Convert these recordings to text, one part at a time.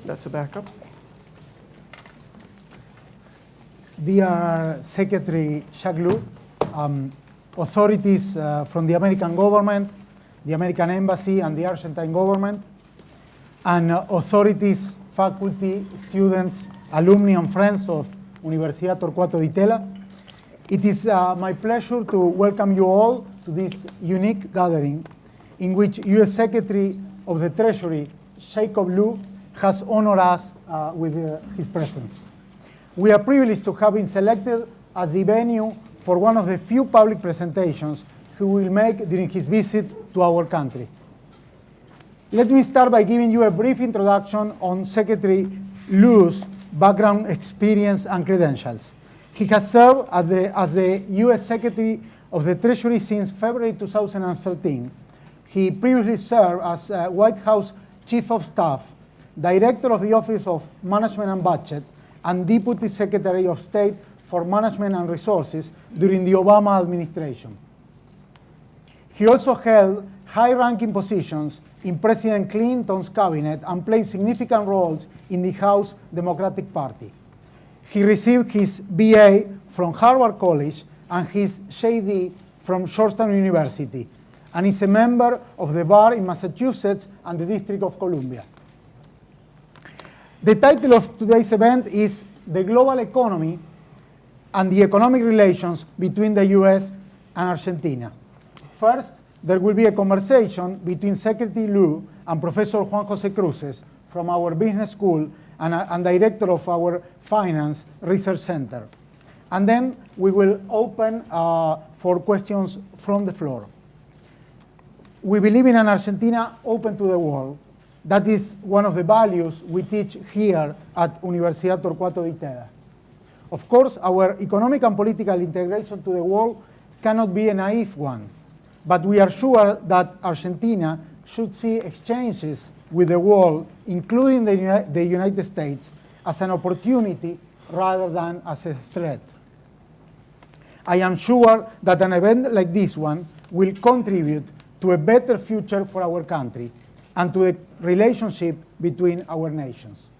That's a backup. Dear Secretary Jacques Lu, authorities from the American government, the American embassy, and the Argentine government, and authorities, faculty, students, alumni, and friends of Universidad Torcuato Di Tella. It is my pleasure to welcome you all to this unique gathering in which U.S. Secretary of the Treasury, Jacob Lew, has honored us with his presence. We are privileged to have been selected as the venue for one of the few public presentations he will make during his visit to our country. Let me start by giving you a brief introduction on Secretary Lew's background, experience, and credentials. He has served as the U.S. Secretary of the Treasury since February 2013. He previously served as White House Chief of Staff, Director of the Office of Management and Budget, and Deputy Secretary of State for Management and Resources during the Obama administration. He also held high-ranking positions in President Clinton's cabinet and played significant roles in the House Democratic Party. He received his BA from Harvard College and his JD from Georgetown University, and is a member of the bar in Massachusetts and the District of Columbia. The title of today's event is The Global Economy and the Economic Relations between the US and Argentina. First, there will be a conversation between Secretary Lew and Professor Juan Jose Crises from our business school and director of our Finance Research Center. And then we will open for questions from the floor. We believe in an Argentina open to the world. That is one of the values we teach here at Universidad Torcuato Di Tella. Of course, our economic and political integration to the world cannot be a naive one, but we are sure that Argentina should see exchanges with the world, including the United States, as an opportunity rather than as a threat. I am sure that an event like this one will contribute to a better future for our country and to the relationship between our nations.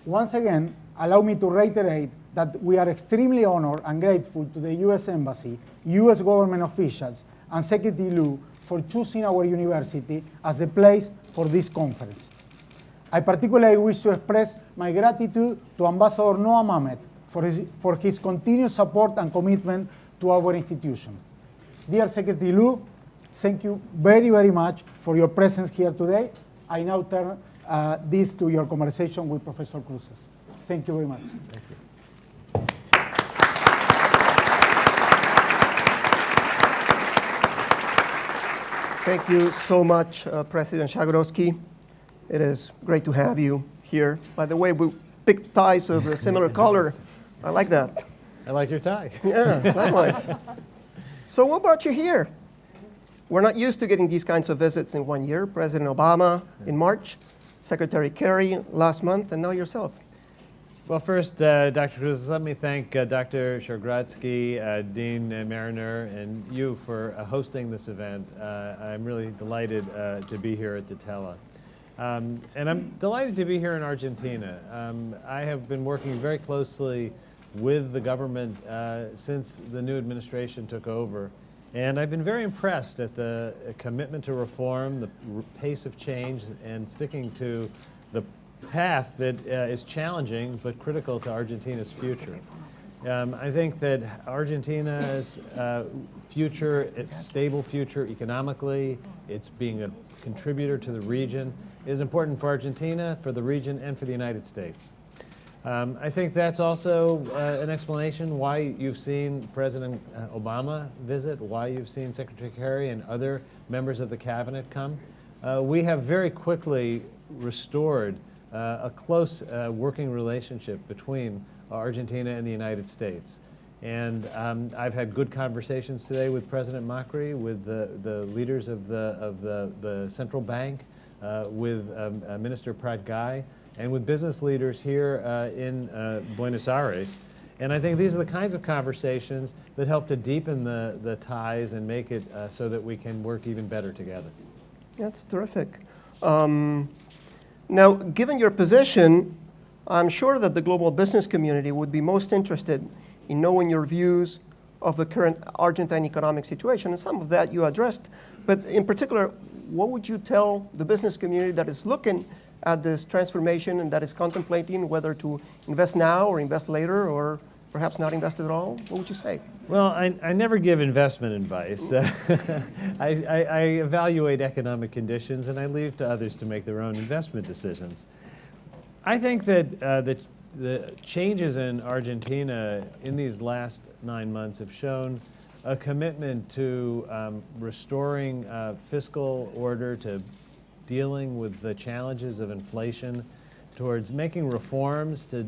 Once again, allow me to reiterate that we are extremely honored and grateful to the U.S. Embassy, U.S. government officials, and Secretary Lew for choosing our university as the place for this conference. I particularly wish to express my gratitude to Ambassador Noah Mamet for his continued support and commitment to our institution. Dear Secretary Lew, thank you very, very much for your presence here today. I now turn this to your conversation with Professor Crises. Thank you very much. Thank you. Thank you so much, President Jagroski. It is great to have you here. By the way, we picked ties of a similar color. I like that. I like your tie. Yeah, likewise. So what brought you here? We're not used to getting these kinds of visits in 1 year. President Obama in March, Secretary Kerry last month, and now yourself. Well, first, Dr. Crises, let me thank Dr. Jagroski, Dean Mariner, and you for hosting this event. I'm really delighted to be here at Di Tella. And I'm delighted to be here in Argentina. I have been working very closely with the government since the new administration took over. And I've been very impressed at the commitment to reform, the pace of change, and sticking to the path that is challenging but critical to Argentina's future. I think that Argentina's future, its stable future economically, its being a contributor to the region, is important for Argentina, for the region, and for the United States. I think that's also an explanation why you've seen President Obama visit, why you've seen Secretary Kerry and other members of the cabinet come. We have very quickly restored a close working relationship between Argentina and the United States. And I've had good conversations today with President Macri, with the leaders of the central bank, with Minister Pratt and with business leaders here in Buenos Aires. And I think these are the kinds of conversations that help to deepen the ties and make it so that we can work even better together. That's terrific. Now, given your position, I'm sure that the global business community would be most interested in knowing your views of the current Argentine economic situation, and some of that you addressed. But in particular, what would you tell the business community that is looking at this transformation and that is contemplating whether to invest now or invest later or perhaps not invest at all? What would you say? Well, I never give investment advice. I evaluate economic conditions and I leave to others to make their own investment decisions. I think that the changes in Argentina in these last 9 months have shown a commitment to restoring fiscal order, to dealing with the challenges of inflation, towards making reforms to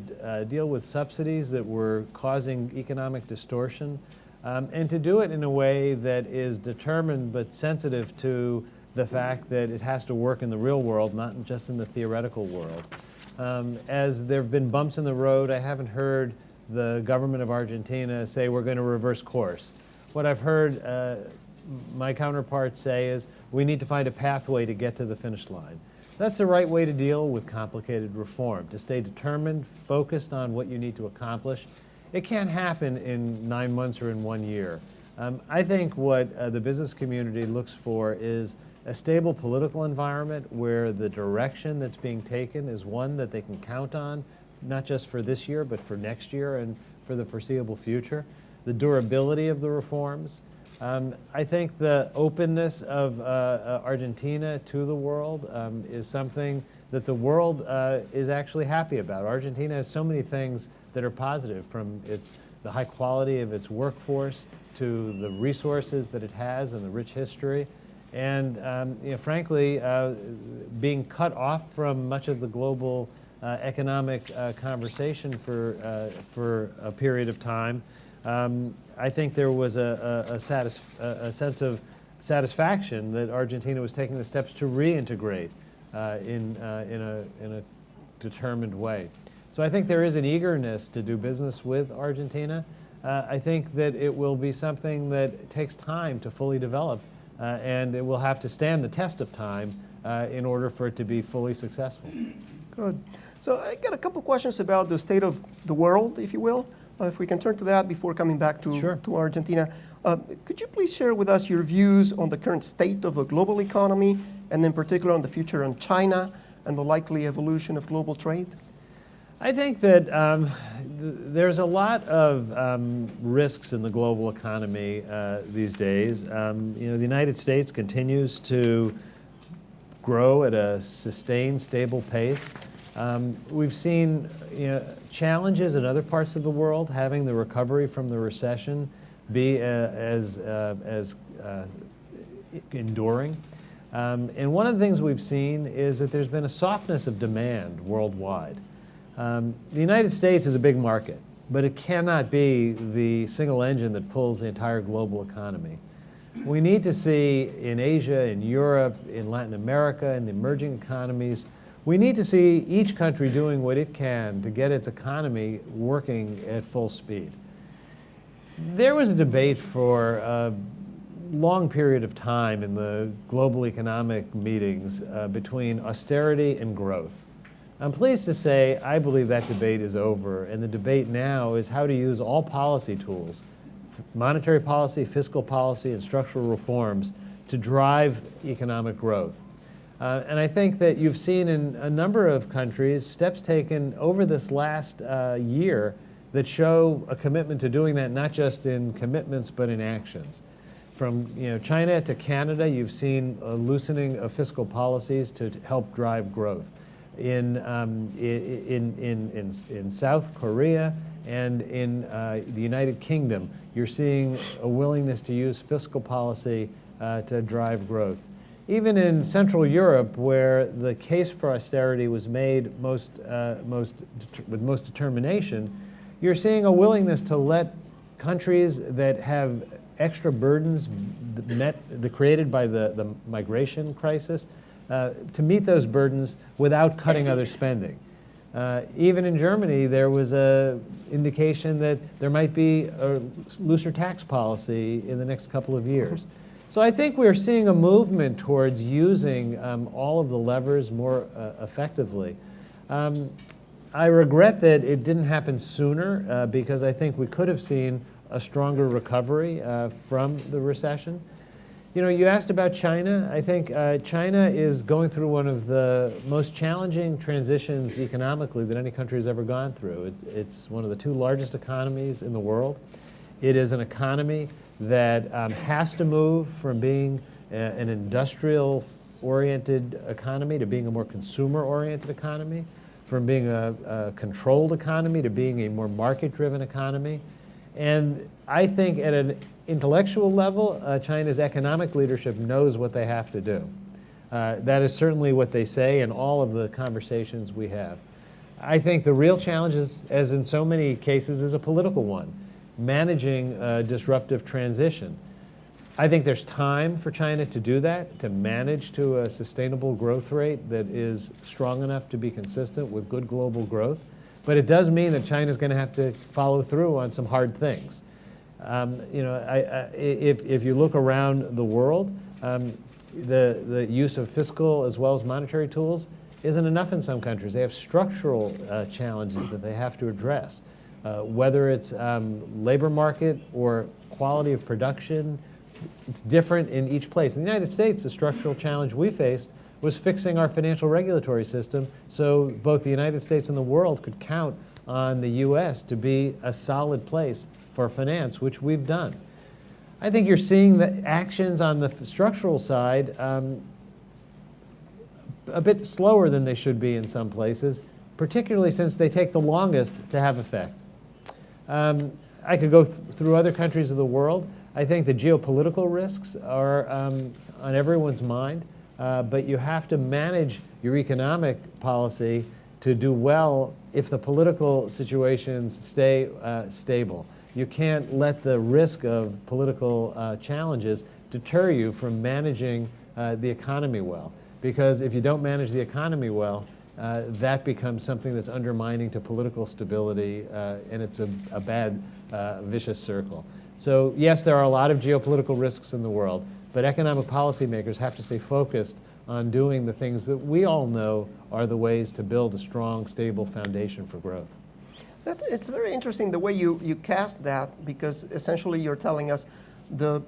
deal with subsidies that were causing economic distortion, and to do it in a way that is determined but sensitive to the fact that it has to work in the real world, not just in the theoretical world. As there have been bumps in the road, I haven't heard the government of Argentina say we're going to reverse course. What I've heard my counterparts say is we need to find a pathway to get to the finish line. That's the right way to deal with complicated reform, to stay determined, focused on what you need to accomplish. It can't happen in 9 months or in 1 year. I think what the business community looks for is a stable political environment where the direction that's being taken is one that they can count on, not just for this year, but for next year and for the foreseeable future. The durability of the reforms. I think the openness of Argentina to the world is something that the world is actually happy about. Argentina has so many things that are positive, from the high quality of its workforce to the resources that it has and the rich history. And frankly, being cut off from much of the global economic conversation for a period of time, I think there was a sense of satisfaction that Argentina was taking the steps to reintegrate in a determined way. So I think there is an eagerness to do business with Argentina. I think that it will be something that takes time to fully develop, and it will have to stand the test of time in order for it to be fully successful. Good. So I got a couple questions about the state of the world, if you will. If we can turn to that before coming back to, Sure. to Argentina. Could you please share with us your views on the current state of the global economy, and in particular on the future on China and the likely evolution of global trade? I think that there's a lot of risks in the global economy these days. The United States continues to grow at a sustained, stable pace. We've seen challenges in other parts of the world having the recovery from the recession be as enduring. And one of the things we've seen is that there's been a softness of demand worldwide. The United States is a big market, but it cannot be the single engine that pulls the entire global economy. We need to see in Asia, in Europe, in Latin America, in the emerging economies, we need to see each country doing what it can to get its economy working at full speed. There was a debate for a long period of time in the global economic meetings between austerity and growth. I'm pleased to say I believe that debate is over, and the debate now is how to use all policy tools, monetary policy, fiscal policy, and structural reforms to drive economic growth. And I think that you've seen in a number of countries steps taken over this last year that show a commitment to doing that, not just in commitments, but in actions. From China to Canada, you've seen a loosening of fiscal policies to help drive growth. In South Korea and in the United Kingdom, you're seeing a willingness to use fiscal policy to drive growth. Even in Central Europe, where the case for austerity was made with most determination, you're seeing a willingness to let countries that have extra burdens created by the migration crisis to meet those burdens without cutting other spending. Even in Germany, there was an indication that there might be a looser tax policy in the next couple of years. So I think we're seeing a movement towards using all of the levers more effectively. I regret that it didn't happen sooner because I think we could have seen a stronger recovery from the recession. You know, you asked about China. I think China is going through one of the most challenging transitions economically that any country has ever gone through. It's one of the 2 largest economies in the world. It is an economy that has to move from being an industrial-oriented economy to being a more consumer-oriented economy, from being a controlled economy to being a more market-driven economy. And I think at an intellectual level, China's economic leadership knows what they have to do. That is certainly what they say in all of the conversations we have. I think the real challenge is, as in so many cases, is a political one, managing a disruptive transition. I think there's time for China to do that, to manage to a sustainable growth rate that is strong enough to be consistent with good global growth. But it does mean that China's going to have to follow through on some hard things. If you look around the world, the use of fiscal as well as monetary tools isn't enough in some countries. They have structural challenges that they have to address, whether it's labor market or quality of production. It's different in each place. In the United States, the structural challenge we faced was fixing our financial regulatory system so both the United States and the world could count on the U.S. to be a solid place for finance, which we've done. I think you're seeing the actions on the structural side a bit slower than they should be in some places, particularly since they take the longest to have effect. I could go through other countries of the world. I think the geopolitical risks are on everyone's mind, but you have to manage your economic policy to do well if the political situations stay stable. You can't let the risk of political challenges deter you from managing the economy well. Because if you don't manage the economy well, that becomes something that's undermining to political stability, and it's a bad, vicious circle. So yes, there are a lot of geopolitical risks in the world, but economic policymakers have to stay focused on doing the things that we all know are the ways to build a strong, stable foundation for growth. It's very interesting the way you cast that, because essentially you're telling us the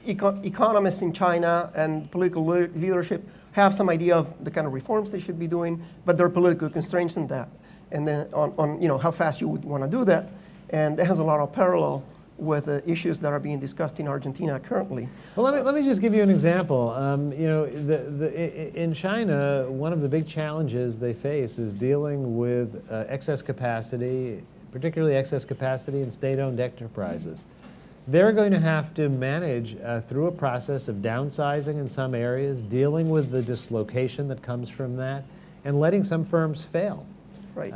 economists in China and political leadership have some idea of the kind of reforms they should be doing, but there are political constraints in that. And then on how fast you would want to do that. And that has a lot of parallel with the issues that are being discussed in Argentina currently. Well, let me just give you an example. In China, one of the big challenges they face is dealing with excess capacity, particularly excess capacity in state-owned enterprises. They're going to have to manage through a process of downsizing in some areas, dealing with the dislocation that comes from that, and letting some firms fail. Right.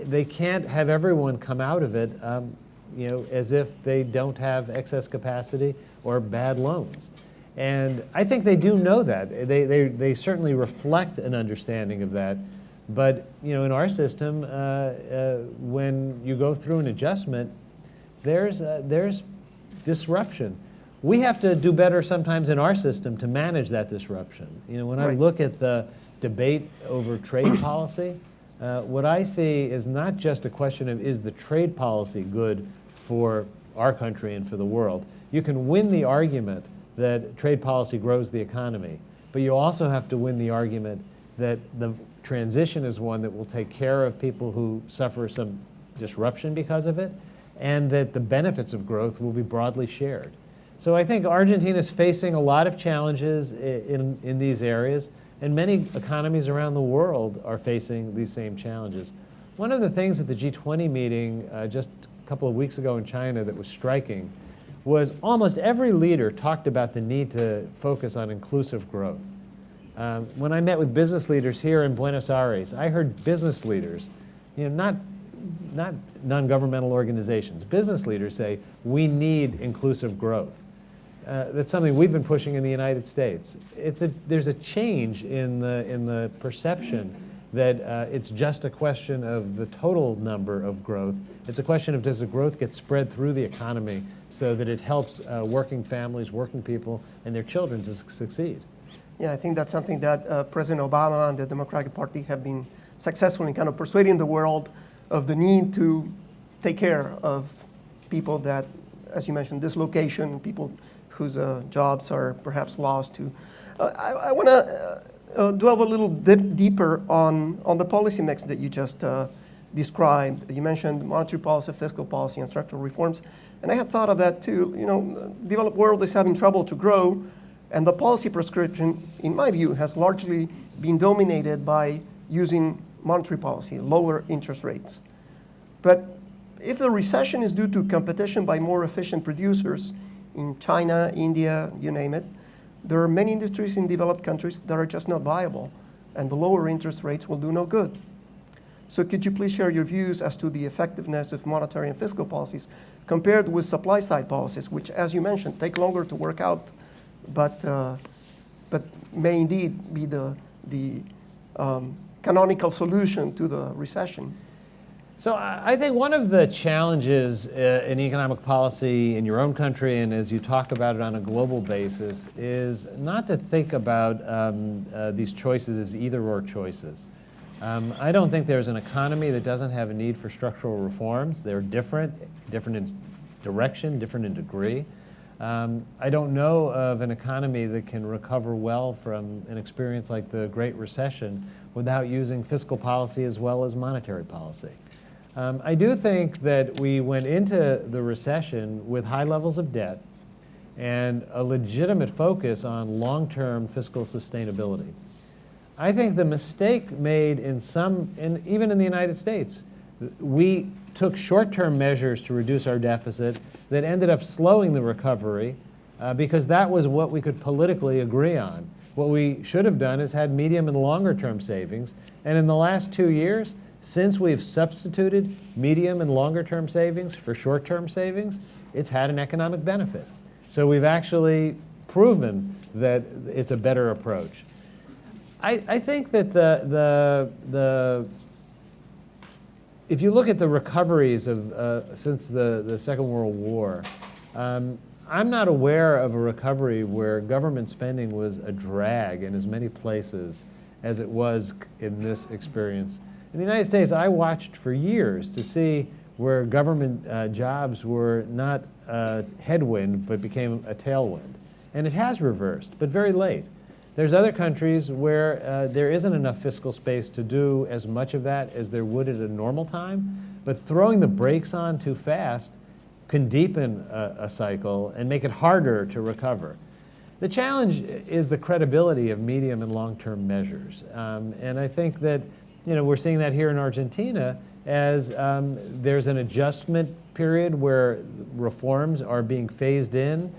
They can't have everyone come out of it as if they don't have excess capacity or bad loans. And I think they do know that. They certainly reflect an understanding of that. But in our system, when you go through an adjustment, there's disruption. We have to do better sometimes in our system to manage that disruption. When I look at the debate over trade policy, what I see is not just a question of is the trade policy good for our country and for the world. You can win the argument that trade policy grows the economy, but you also have to win the argument that the transition is one that will take care of people who suffer some disruption because of it, and that the benefits of growth will be broadly shared. So I think Argentina is facing a lot of challenges in these areas, and many economies around the world are facing these same challenges. One of the things at the G20 meeting just a couple of weeks ago in China that was striking was almost every leader talked about the need to focus on inclusive growth. When I met with business leaders here in Buenos Aires, I heard business leaders, not non-governmental organizations, business leaders say, we need inclusive growth. That's something we've been pushing in the United States. There's a change in the perception that it's just a question of the total number of growth. It's a question of, does the growth get spread through the economy so that it helps working families, working people, and their children to succeed? Yeah, I think that's something that President Obama and the Democratic Party have been successful in kind of persuading the world of the need to take care of people that, as you mentioned, dislocation, people whose jobs are perhaps lost to. I want to delve a little deeper on the policy mix that you just described. You mentioned monetary policy, fiscal policy, and structural reforms. And I had thought of that too. You know, the developed world is having trouble to grow, and the policy prescription, in my view, has largely been dominated by using monetary policy, lower interest rates. But if the recession is due to competition by more efficient producers in China, India, you name it, there are many industries in developed countries that are just not viable, and the lower interest rates will do no good. So could you please share your views as to the effectiveness of monetary and fiscal policies compared with supply-side policies, which, as you mentioned, take longer to work out, but may indeed be the canonical solution to the recession? So I think one of the challenges in economic policy in your own country, and as you talk about it on a global basis, is not to think about these choices as either-or choices. I don't think there's an economy that doesn't have a need for structural reforms. They're different in direction, different in degree. I don't know of an economy that can recover well from an experience like the Great Recession without using fiscal policy as well as monetary policy. I do think that we went into the recession with high levels of debt and a legitimate focus on long-term fiscal sustainability. I think the mistake made even in the United States, we took short-term measures to reduce our deficit that ended up slowing the recovery because that was what we could politically agree on. What we should have done is had medium and longer-term savings, and in the last 2 years, since we've substituted medium and longer-term savings for short-term savings, it's had an economic benefit. So we've actually proven that it's a better approach. I think that if you look at the recoveries of since the Second World War, I'm not aware of a recovery where government spending was a drag in as many places as it was in this experience. In the United States, I watched for years to see where government jobs were not a headwind but became a tailwind. And it has reversed, but very late. There's other countries where there isn't enough fiscal space to do as much of that as there would at a normal time, but throwing the brakes on too fast can deepen a cycle and make it harder to recover. The challenge is the credibility of medium and long-term measures. And I think that we're seeing that here in Argentina as there's an adjustment period where reforms are being phased in.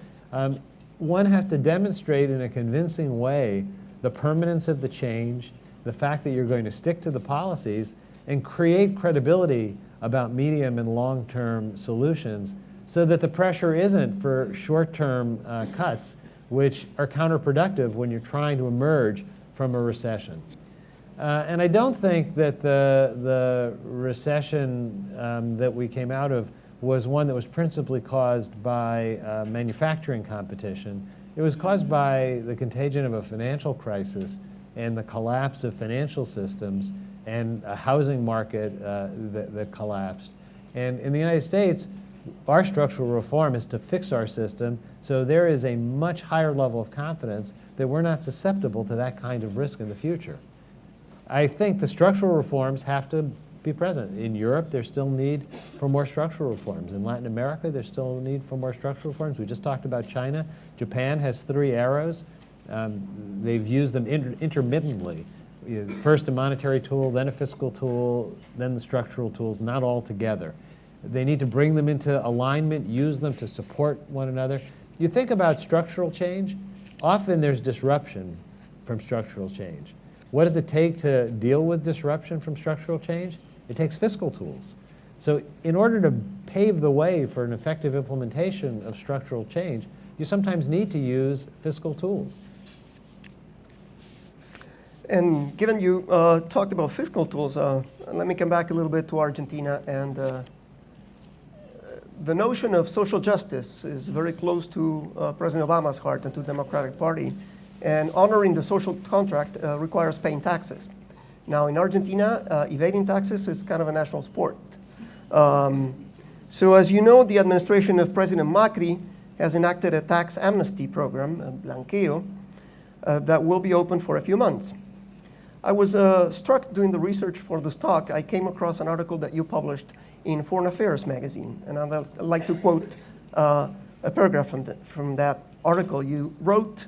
One has to demonstrate in a convincing way the permanence of the change, the fact that you're going to stick to the policies, and create credibility about medium and long-term solutions so that the pressure isn't for short-term cuts, which are counterproductive when you're trying to emerge from a recession. And I don't think that the recession that we came out of was one that was principally caused by manufacturing competition. It was caused by the contagion of a financial crisis and the collapse of financial systems and a housing market that collapsed. And in the United States, our structural reform is to fix our system so there is a much higher level of confidence that we're not susceptible to that kind of risk in the future. I think the structural reforms have to be present. In Europe, there's still need for more structural reforms. In Latin America, there's still a need for more structural reforms. We just talked about China. Japan has 3 arrows. They've used them intermittently. First a monetary tool, then a fiscal tool, then the structural tools, not all together. They need to bring them into alignment, use them to support one another. You think about structural change, often there's disruption from structural change. What does it take to deal with disruption from structural change? It takes fiscal tools. So in order to pave the way for an effective implementation of structural change, you sometimes need to use fiscal tools. And given you talked about fiscal tools, let me come back a little bit to Argentina. And the notion of social justice is very close to President Obama's heart and to the Democratic Party. And honoring the social contract requires paying taxes. Now, in Argentina, evading taxes is kind of a national sport. So as you know, the administration of President Macri has enacted a tax amnesty program, a blanqueo, that will be open for a few months. I was struck doing the research for this talk. I came across an article that you published in Foreign Affairs magazine, and I'd like to quote a paragraph from that article. You wrote,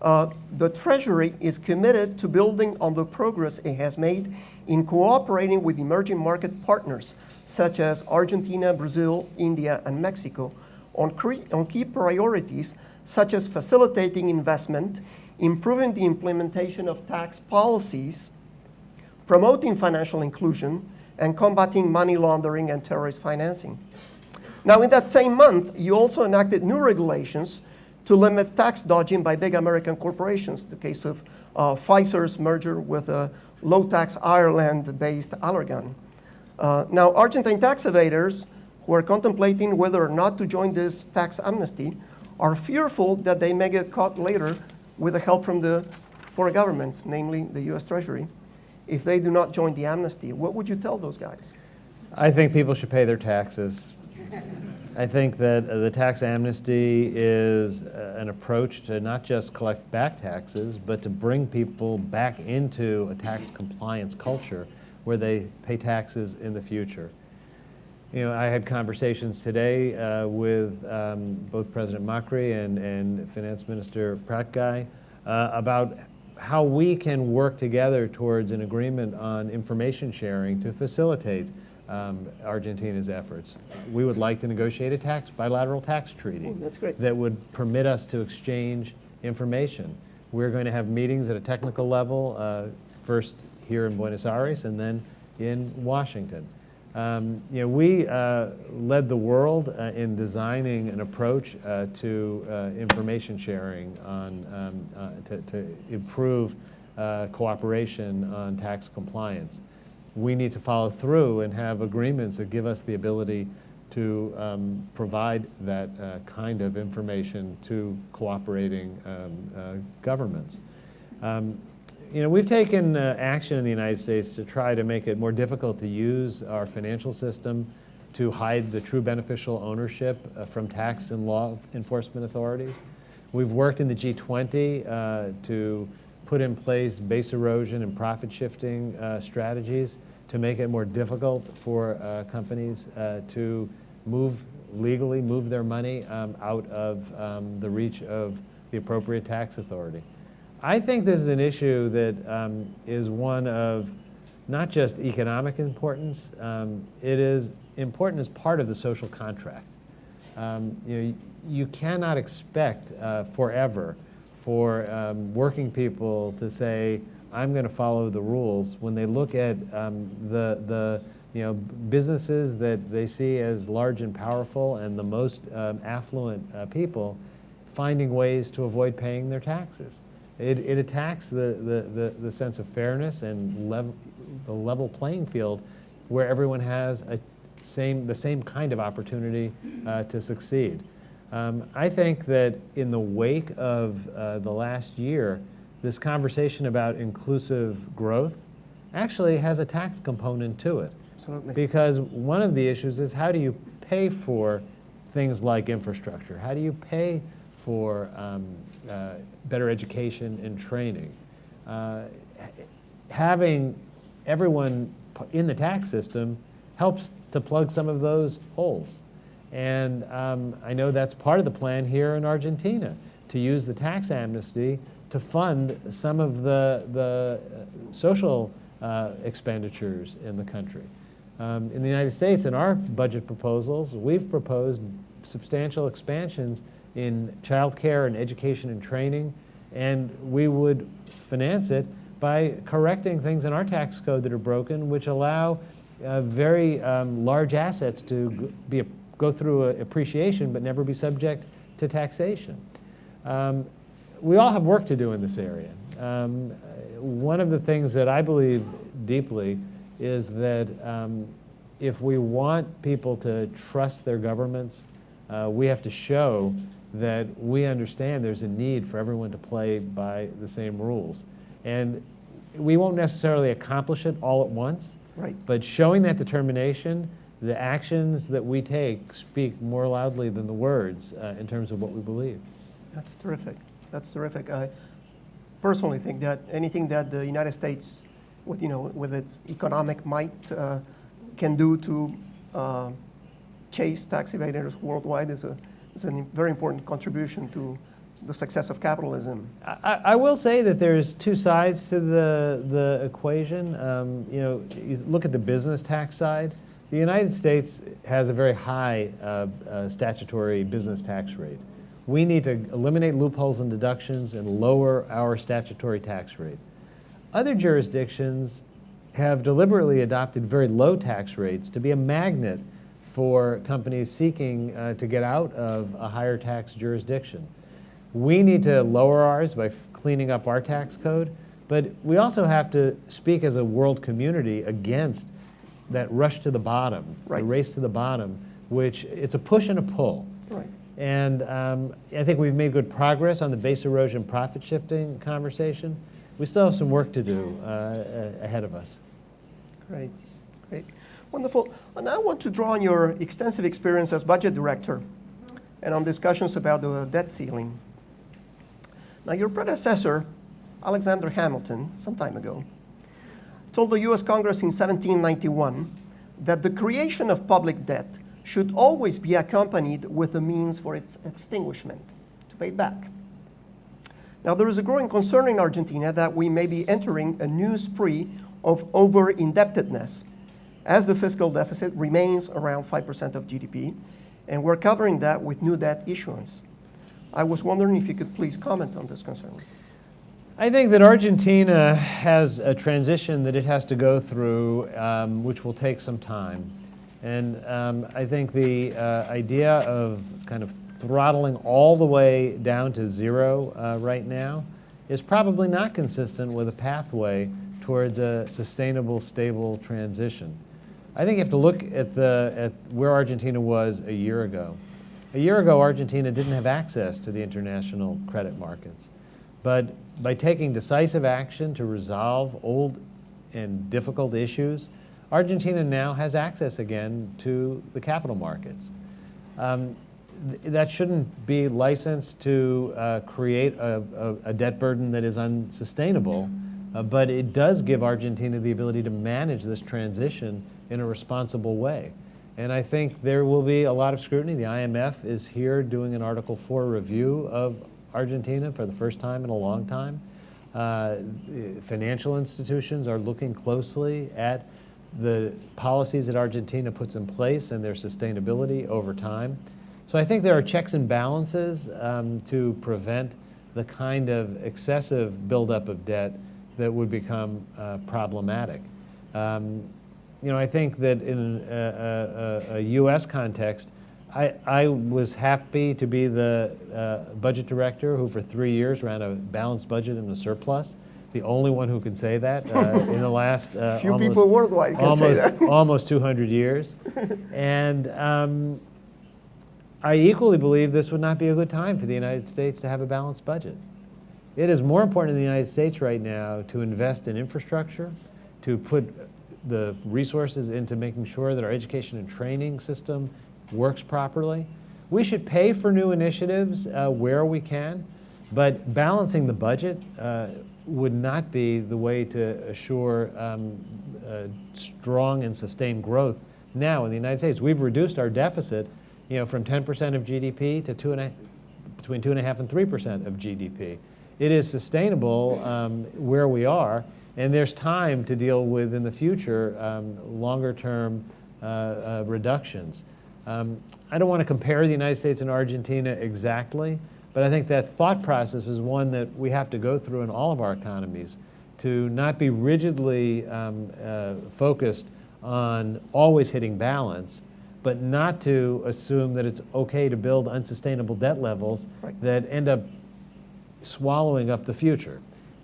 the Treasury is committed to building on the progress it has made in cooperating with emerging market partners such as Argentina, Brazil, India, and Mexico on key priorities such as facilitating investment, improving the implementation of tax policies, promoting financial inclusion, and combating money laundering and terrorist financing. Now, in that same month, you also enacted new regulations to limit tax dodging by big American corporations, the case of Pfizer's merger with a low-tax Ireland-based Allergan. Now, Argentine tax evaders who are contemplating whether or not to join this tax amnesty are fearful that they may get caught later with the help from the foreign governments, namely the US Treasury, if they do not join the amnesty. What would you tell those guys? I think people should pay their taxes. I think that the tax amnesty is an approach to not just collect back taxes, but to bring people back into a tax compliance culture where they pay taxes in the future. You know, I had conversations today with both President Macri and Finance Minister Pratt about how we can work together towards an agreement on information sharing to facilitate Argentina's efforts. We would like to negotiate a bilateral tax treaty that's great. that would permit us to exchange information. We're going to have meetings at a technical level, first here in Buenos Aires and then in Washington. You know, we led the world in designing an approach to information sharing to improve cooperation on tax compliance. We need to follow through and have agreements that give us the ability to provide that kind of information to cooperating governments. You know, we've taken action in the United States to try to make it more difficult to use our financial system to hide the true beneficial ownership from tax and law enforcement authorities. We've worked in the G20 to put in place base erosion and profit shifting strategies to make it more difficult for companies to legally move their money out of the reach of the appropriate tax authority. I think this is an issue that is one of not just economic importance, it is important as part of the social contract. You know, you cannot expect forever for working people to say, I'm going to follow the rules when they look at the businesses that they see as large and powerful and the most affluent people finding ways to avoid paying their taxes. It attacks the sense of fairness and the level playing field where everyone has the same kind of opportunity to succeed. I think that in the wake of the last year, this conversation about inclusive growth actually has a tax component to it. Absolutely. Because one of the issues is how do you pay for things like infrastructure? How do you pay for better education and training? Having everyone in the tax system helps to plug some of those holes. And I know that's part of the plan here in Argentina, to use the tax amnesty to fund some of the social expenditures in the country. In the United States, in our budget proposals, we've proposed substantial expansions in child care and education and training, and we would finance it by correcting things in our tax code that are broken, which allow very large assets to go through appreciation but never be subject to taxation. We all have work to do in this area. One of the things that I believe deeply is that if we want people to trust their governments, we have to show that we understand there's a need for everyone to play by the same rules. And we won't necessarily accomplish it all at once, Right. but showing that determination, the actions that we take speak more loudly than the words in terms of what we believe. That's terrific. That's terrific. I personally think that anything that the United States, with its economic might, can do to chase tax evaders worldwide is a very important contribution to the success of capitalism. I will say that there's two sides to the equation. You look at the business tax side. The United States has a very high statutory business tax rate. We need to eliminate loopholes and deductions and lower our statutory tax rate. Other jurisdictions have deliberately adopted very low tax rates to be a magnet for companies seeking to get out of a higher tax jurisdiction. We need to lower ours by cleaning up our tax code, but we also have to speak as a world community against that rush to the bottom, Right. the race to the bottom, which it's a push and a pull. Right. And I think we've made good progress on the base erosion profit shifting conversation. We still have some work to do ahead of us. Great. Great. Wonderful. And I want to draw on your extensive experience as budget director and on discussions about the debt ceiling. Now, your predecessor, Alexander Hamilton, some time ago, told the US Congress in 1791 that the creation of public debt should always be accompanied with a means for its extinguishment, to pay it back. Now, there is a growing concern in Argentina that we may be entering a new spree of over-indebtedness, as the fiscal deficit remains around 5% of GDP, and we're covering that with new debt issuance. I was wondering if you could please comment on this concern. I think that Argentina has a transition that it has to go through, which will take some time. And I think the idea of kind of throttling all the way down to zero right now is probably not consistent with a pathway towards a sustainable, stable transition. I think you have to look at where Argentina was a year ago. A year ago, Argentina didn't have access to the international credit markets. But by taking decisive action to resolve old and difficult issues, Argentina now has access again to the capital markets. That shouldn't be licensed to create a debt burden that is unsustainable, but it does give Argentina the ability to manage this transition in a responsible way. And I think there will be a lot of scrutiny. The IMF is here doing an Article 4 review of Argentina for the first time in a long time. Financial institutions are looking closely at the policies that Argentina puts in place and their sustainability over time. So I think there are checks and balances to prevent the kind of excessive buildup of debt that would become problematic. I think that in a U.S. context, I was happy to be the budget director who for 3 years ran a balanced budget and a surplus. The only one who can say that in the last Few people worldwide can say that. almost 200 years. And I equally believe this would not be a good time for the United States to have a balanced budget. It is more important in the United States right now to invest in infrastructure, to put the resources into making sure that our education and training system works properly. We should pay for new initiatives where we can, but balancing the budget would not be the way to assure strong and sustained growth now in the United States. We've reduced our deficit from 10% of GDP to between 2.5% and 3% of GDP. It is sustainable where we are, and there's time to deal with, in the future, longer-term reductions. I don't want to compare the United States and Argentina exactly, but I think that thought process is one that we have to go through in all of our economies to not be rigidly focused on always hitting balance, but not to assume that it's okay to build unsustainable debt levels that end up swallowing up the future.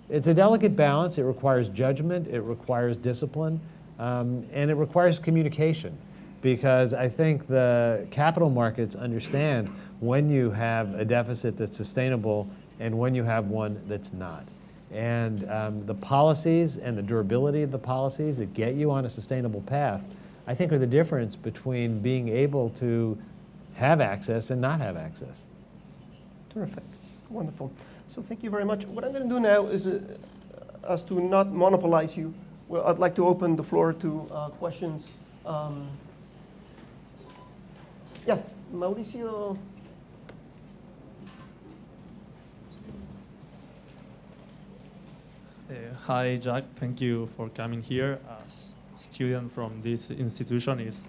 It's a delicate balance. It requires judgment, it requires discipline, and it requires communication, because I think the capital markets understand when you have a deficit that's sustainable and when you have one that's not. And the policies and the durability of the policies that get you on a sustainable path, I think, are the difference between being able to have access and not have access. Terrific. Wonderful. So thank you very much. What I'm going to do now is, as to not monopolize you, well, I'd like to open the floor to questions. Yeah, Mauricio. Hi, Jack. Thank you for coming here. As a student from this institution, it's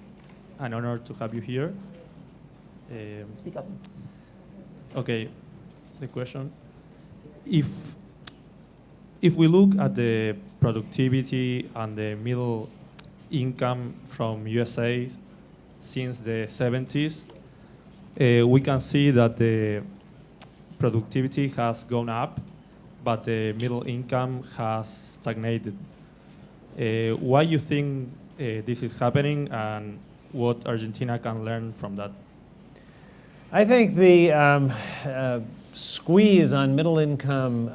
an honor to have you here. Speak up. Okay, the question. If we look at the productivity and the middle income from USA since the 70s, we can see that the productivity has gone up, but the middle income has stagnated. Why you think this is happening, and what Argentina can learn from that? I think the squeeze on middle income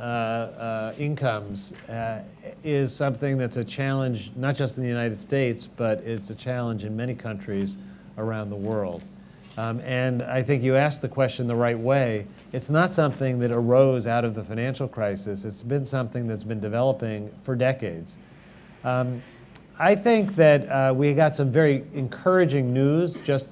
incomes is something that's a challenge, not just in the United States, but it's a challenge in many countries around the world. And I think you asked the question the right way. It's not something that arose out of the financial crisis. It's been something that's been developing for decades. I think that we got some very encouraging news just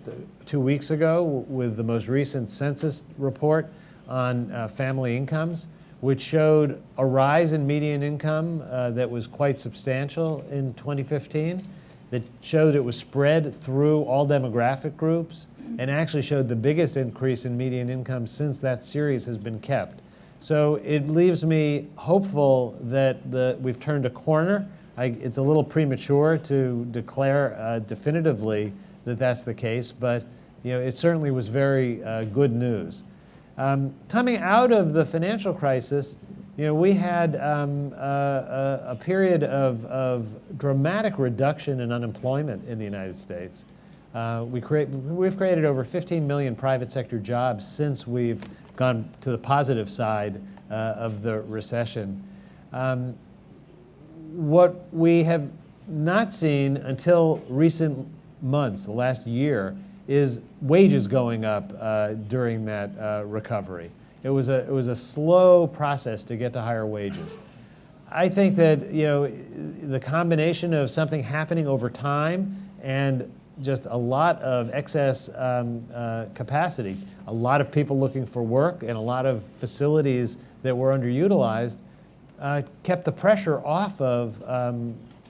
2 weeks ago with the most recent census report on family incomes, which showed a rise in median income that was quite substantial in 2015, that showed it was spread through all demographic groups, and actually showed the biggest increase in median income since that series has been kept. So it leaves me hopeful that we've turned a corner. It's a little premature to declare definitively that that's the case, but it certainly was very good news. Coming out of the financial crisis, we had a period of dramatic reduction in unemployment in the United States. We've created over 15 million private sector jobs since we've gone to the positive side of the recession. What we have not seen until recent months, the last year, is wages going up during that recovery. It was a slow process to get to higher wages. I think that the combination of something happening over time and just a lot of excess capacity, a lot of people looking for work, and a lot of facilities that were underutilized, kept the pressure off of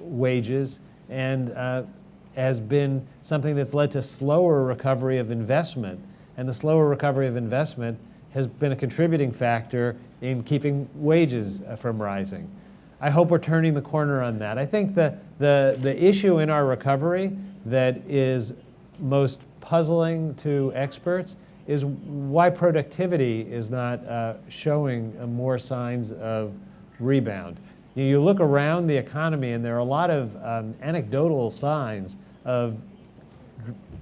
wages, and has been something that's led to slower recovery of investment. And the slower recovery of investment has been a contributing factor in keeping wages from rising. I hope we're turning the corner on that. I think the issue in our recovery that is most puzzling to experts is why productivity is not showing more signs of rebound. You look around the economy and there are a lot of anecdotal signs of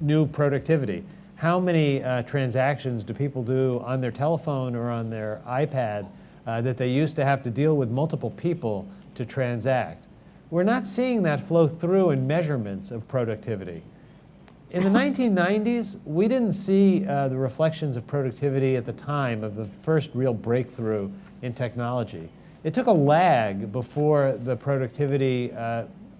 new productivity. How many transactions do people do on their telephone or on their iPad that they used to have to deal with multiple people to transact? We're not seeing that flow through in measurements of productivity. In the 1990s, we didn't see the reflections of productivity at the time of the first real breakthrough in technology. It took a lag before the productivity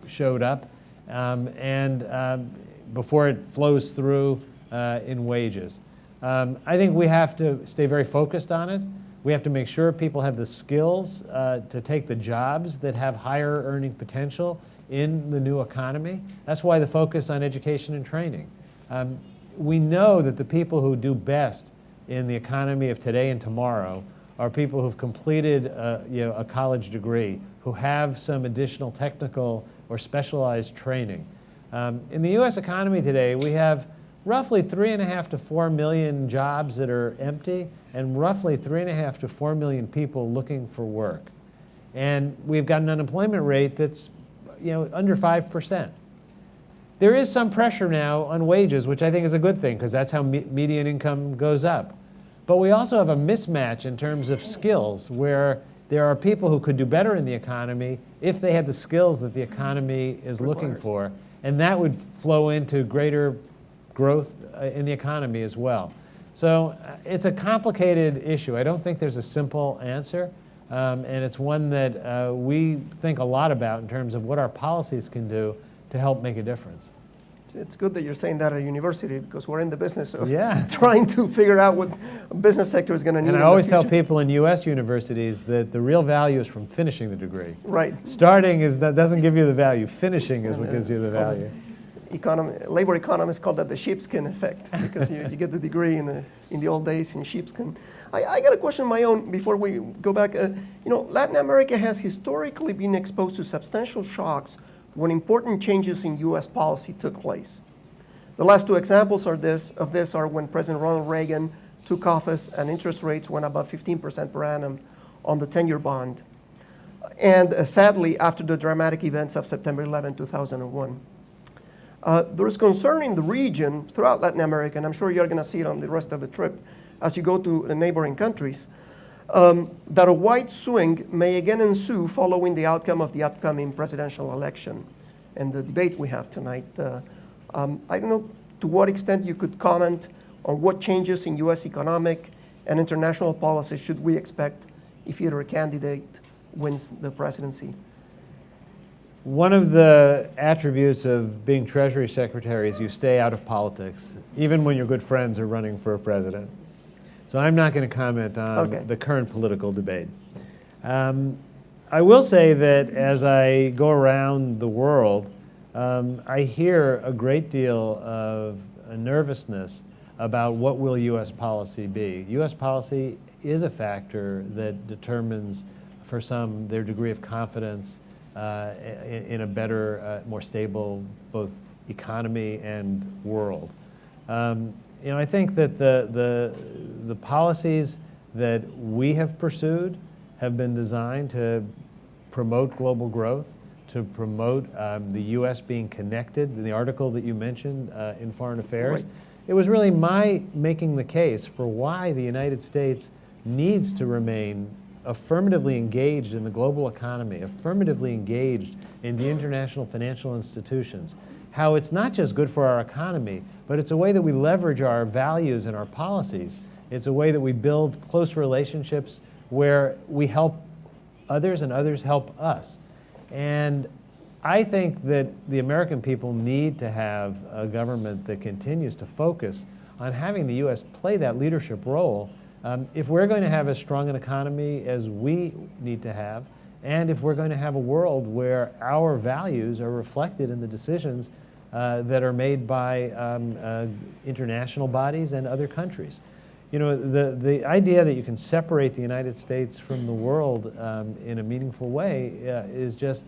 showed up and before it flows through in wages. I think we have to stay very focused on it. We have to make sure people have the skills to take the jobs that have higher earning potential in the new economy. That's why the focus on education and training. We know that the people who do best in the economy of today and tomorrow are people who've completed a college degree, who have some additional technical or specialized training. In the US economy today, we have roughly 3.5 to 4 million jobs that are empty, and roughly 3.5 to 4 million people looking for work. And we've got an unemployment rate that's under 5%. There is some pressure now on wages, which I think is a good thing, because that's how median income goes up. But we also have a mismatch in terms of skills, where there are people who could do better in the economy if they had the skills that the economy is looking for. And that would flow into greater growth in the economy as well. So it's a complicated issue. I don't think there's a simple answer. And it's one that we think a lot about in terms of what our policies can do to help make a difference. It's good that you're saying that at a university, because we're in the business of Yeah. trying to figure out what a business sector is going to need. And I in the always tell future. people in US universities that the real value is from finishing the degree. Right. Starting that doesn't give you the value. Finishing is what gives you the value. Labor economists call that the sheepskin effect, because you get the degree in the old days in sheepskin. I got a question of my own before we go back. Latin America has historically been exposed to substantial shocks when important changes in U.S. policy took place. The last two examples of this are when President Ronald Reagan took office and interest rates went above 15% per annum on the 10-year bond, and sadly, after the dramatic events of September 11, 2001. There is concern in the region throughout Latin America, and I'm sure you're going to see it on the rest of the trip as you go to the neighboring countries, that a wide swing may again ensue following the outcome of the upcoming presidential election and the debate we have tonight. I don't know to what extent you could comment on what changes in U.S. economic and international policy should we expect if either candidate wins the presidency. One of the attributes of being Treasury Secretary is you stay out of politics, even when your good friends are running for a president. So I'm not going to comment on the current political debate. I will say that as I go around the world, I hear a great deal of nervousness about what will U.S. policy be. U.S. policy is a factor that determines, for some, their degree of confidence in a better, more stable, both economy and world. I think that the policies that we have pursued have been designed to promote global growth, to promote the U.S. being connected. In the article that you mentioned in Foreign Affairs, Right. It was really my making the case for why the United States needs to remain affirmatively engaged in the global economy, affirmatively engaged in the international financial institutions, how it's not just good for our economy, but it's a way that we leverage our values and our policies. It's a way that we build close relationships where we help others and others help us. And I think that the American people need to have a government that continues to focus on having the U.S. play that leadership role if we're going to have as strong an economy as we need to have, and if we're going to have a world where our values are reflected in the decisions that are made by international bodies and other countries. The idea that you can separate the United States from the world in a meaningful way is just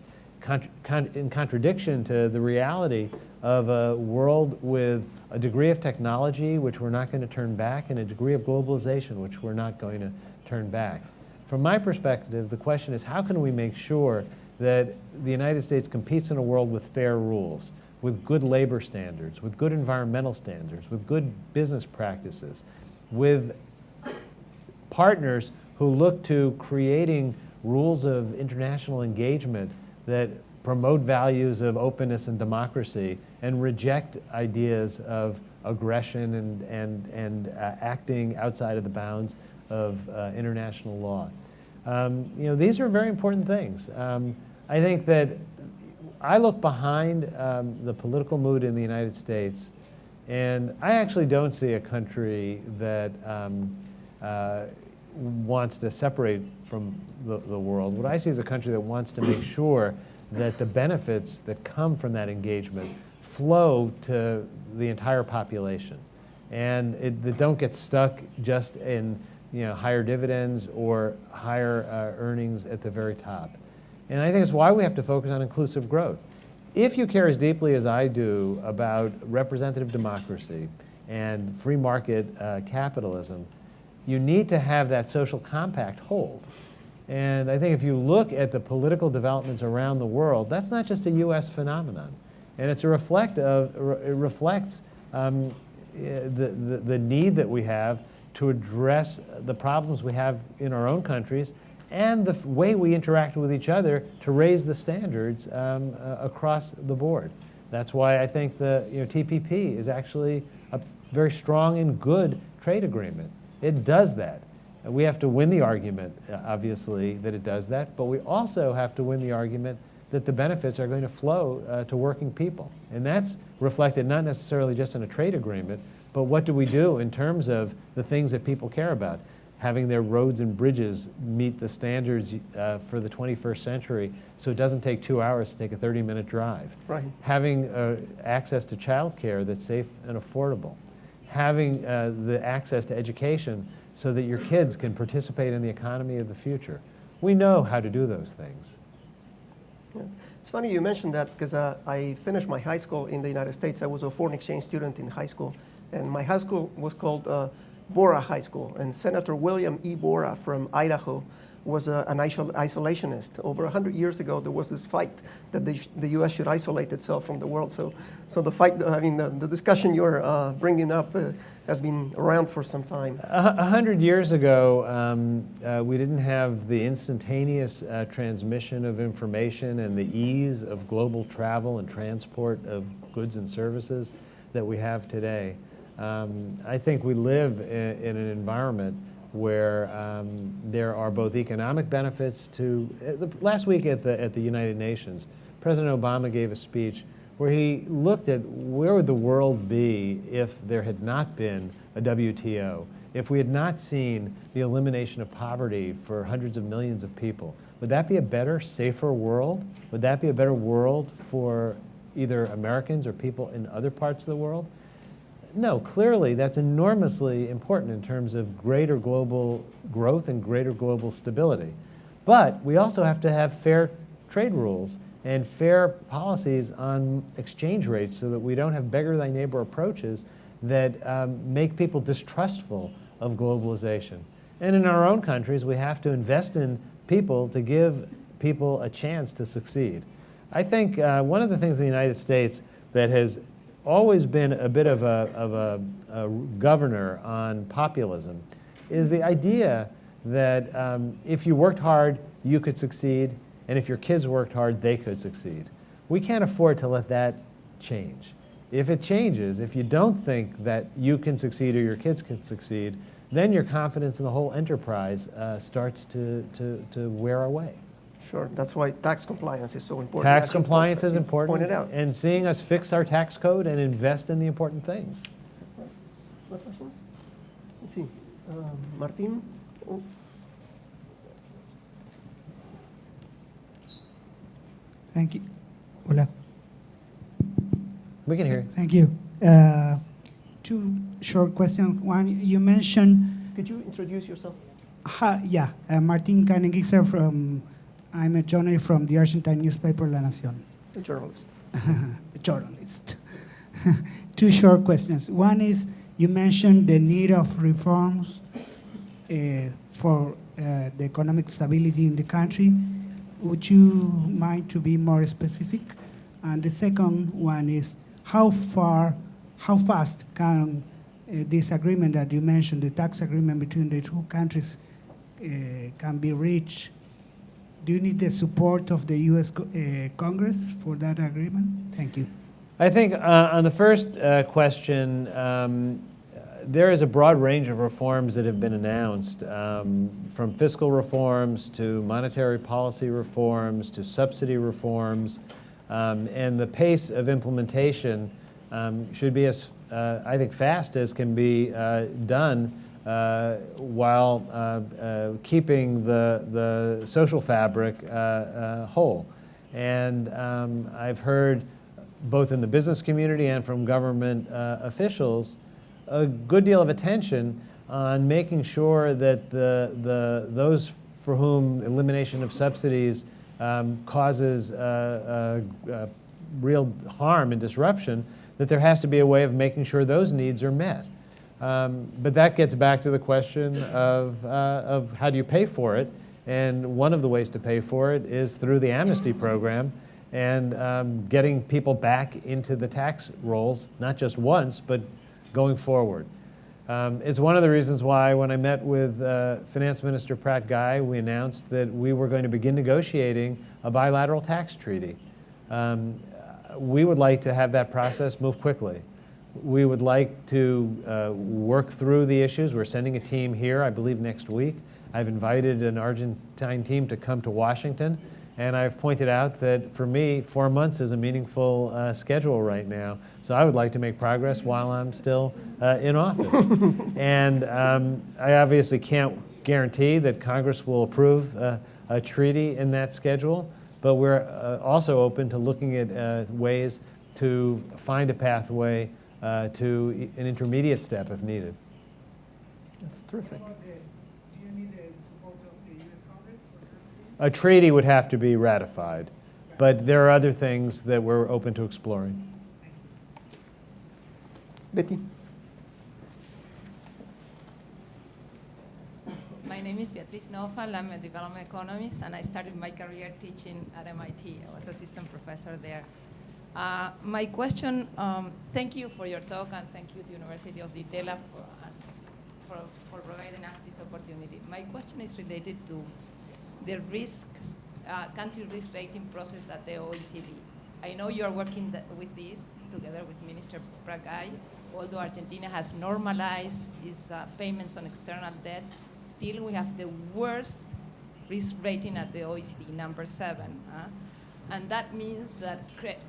in contradiction to the reality of a world with a degree of technology which we're not going to turn back and a degree of globalization which we're not going to turn back. From my perspective, the question is how can we make sure that the United States competes in a world with fair rules, with good labor standards, with good environmental standards, with good business practices, with partners who look to creating rules of international engagement that promote values of openness and democracy and reject ideas of aggression and acting outside of the bounds of international law. These are very important things. I think that I look behind the political mood in the United States, and I actually don't see a country that wants to separate from the world. What I see is a country that wants to make sure that the benefits that come from that engagement flow to the entire population, and that don't get stuck just in higher dividends or higher earnings at the very top. And I think it's why we have to focus on inclusive growth. If you care as deeply as I do about representative democracy, and free market capitalism, you need to have that social compact hold. And I think if you look at the political developments around the world, that's not just a U.S. phenomenon. And it reflects the need that we have to address the problems we have in our own countries and the way we interact with each other to raise the standards across the board. That's why I think the TPP is actually a very strong and good trade agreement. It does that. We have to win the argument, obviously, that it does that, but we also have to win the argument that the benefits are going to flow to working people. And that's reflected not necessarily just in a trade agreement, but what do we do in terms of the things that people care about? Having their roads and bridges meet the standards for the 21st century so it doesn't take 2 hours to take a 30-minute drive. Right. Having access to child care that's safe and affordable. Having the access to education so that your kids can participate in the economy of the future. We know how to do those things. Yeah. It's funny you mentioned that because I finished my high school in the United States. I was a foreign exchange student in high school, and my high school was called Bora High School, and Senator William E. Bora from Idaho was an isolationist. Over 100 years ago, there was this fight that the U.S. should isolate itself from the world. So the fight, I mean, the discussion you're bringing up has been around for some time. 100 years ago, we didn't have the instantaneous transmission of information and the ease of global travel and transport of goods and services that we have today. I think we live in an environment where there are both economic benefits to, last week at the United Nations, President Obama gave a speech where he looked at where would the world be if there had not been a WTO, if we had not seen the elimination of poverty for hundreds of millions of people. Would that be a better, safer world? Would that be a better world for either Americans or people in other parts of the world? No, clearly that's enormously important in terms of greater global growth and greater global stability. But we also have to have fair trade rules and fair policies on exchange rates so that we don't have beggar-thy-neighbor approaches that make people distrustful of globalization. And in our own countries, we have to invest in people to give people a chance to succeed. I think one of the things in the United States that has always been a bit of a governor on populism is the idea that if you worked hard, you could succeed, and if your kids worked hard, they could succeed. We can't afford to let that change. If it changes, if you don't think that you can succeed or your kids can succeed, then your confidence in the whole enterprise starts to wear away. Sure, that's why tax compliance is so important. Tax compliance is important, pointed out. and seeing us fix our tax code and invest in the important things. More questions? Let's see. Martin? Oh. Thank you. Hola. We can hear you. Thank you. Two short questions. One, you mentioned, Could you introduce yourself? Martin Kanengiser from, I'm a journalist from the Argentine newspaper La Nación. A journalist. A journalist. Two short questions. One is, you mentioned the need of reforms for the economic stability in the country. Would you mind to be more specific? And the second one is, how fast can this agreement that you mentioned, the tax agreement between the two countries, can be reached? Do you need the support of the U.S. Congress for that agreement? Thank you. I think on the first question, there is a broad range of reforms that have been announced, from fiscal reforms to monetary policy reforms to subsidy reforms, and the pace of implementation should be as, I think, fast as can be done while keeping the social fabric whole. And I've heard both in the business community and from government officials a good deal of attention on making sure that those for whom elimination of subsidies causes real harm and disruption, that there has to be a way of making sure those needs are met. But that gets back to the question of how do you pay for it? And one of the ways to pay for it is through the amnesty program and getting people back into the tax rolls, not just once, but going forward. It's one of the reasons why when I met with Finance Minister Pratt, we announced that we were going to begin negotiating a bilateral tax treaty. We would like to have that process move quickly. We would like to work through the issues. We're sending a team here, I believe, next week. I've invited an Argentine team to come to Washington, and I've pointed out that for me, 4 months is a meaningful schedule right now. So I would like to make progress while I'm still in office. And I obviously can't guarantee that Congress will approve a treaty in that schedule, but we're also open to looking at ways to find a pathway to an intermediate step if needed. That's terrific. Do you need the support of the U.S. Congress? A treaty would have to be ratified, but there are other things that we're open to exploring. Betty. My name is Beatriz Nofal. I'm a development economist, and I started my career teaching at MIT. I was assistant professor there. My question, thank you for your talk, and thank you to University of Ditela for providing us this opportunity. My question is related to the country risk rating process at the OECD. I know you are working with this together with Minister Pratt, although Argentina has normalized its payments on external debt. Still, we have the worst risk rating at the OECD, number 7. And that means that